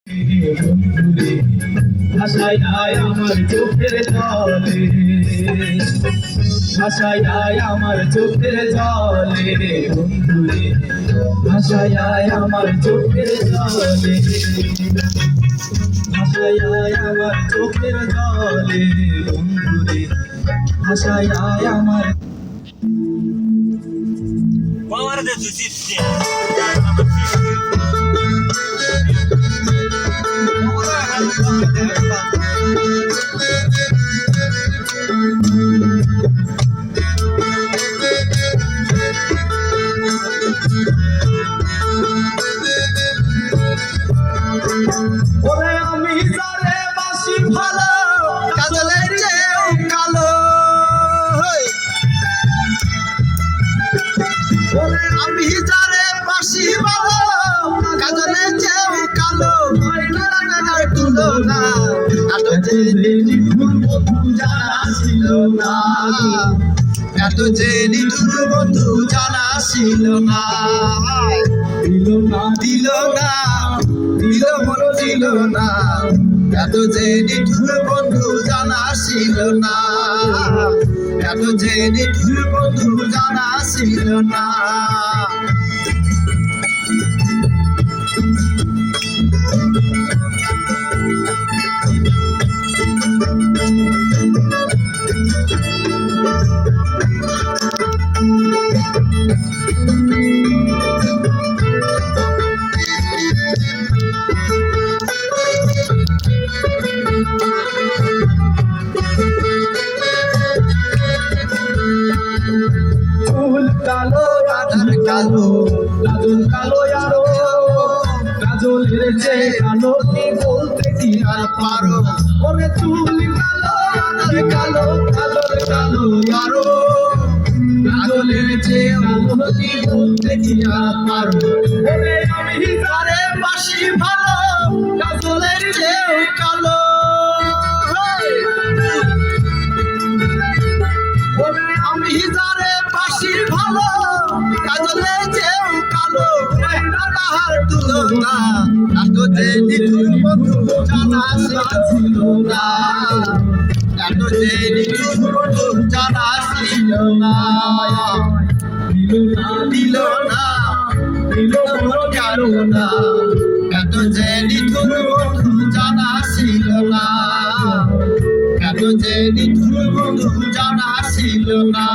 বন্ধুরে ভাষায় আয় আমার চোখের জলে, ভাষায় আয় আমার চোখের জলে বন্ধুরে, ভাষায় আয় আমার চোখের জলে, ভাষায় আয় আমার চোখের জলে বন্ধুরে, ভাষায় আয় আমার ওরে আমি যারে বাসি ভালো কাজলের চেয়েও কালো, ওরে আমি যারে বাসি ভালো কাজলের চেয়েও কালো, তুলনা এত যে নিঠুর বন্ধু জানা ছিল না, এত যে নিঠুর বন্ধু জানা ছিল না, দিল না দিল না দিল মন ছিল না, এত যে নিঠুর বন্ধু জানা ছিল না, এত যে নিঠুর বন্ধু জানা ছিল না। চুল কালো আধার কালো কাজল কালো আরো, কাজলের চেয়ে কালো কি বলতে কি আর পারো, ওরে চুল কালো আধার কালো কাজল কালো আরো, কাজলের চেয়ে কালো কি বলতে কি আর পারো, ওরে আমি যারে বাসি ভালো কাজলের চেয়েও কালো, ওরে আমি যারে বাসি ভালো কাজলের চেয়েও কালো, তাহার তুলনা এত যে নিঠুর বন্ধু জানা ছিল না, এত যে নিঠুর বন্ধু জানা ছিল না, দিল না দিল কেন না, এত যে নিঠুর বন্ধু জানা ছিল না, এত যে নিঠুর বন্ধু জানা ছিল না।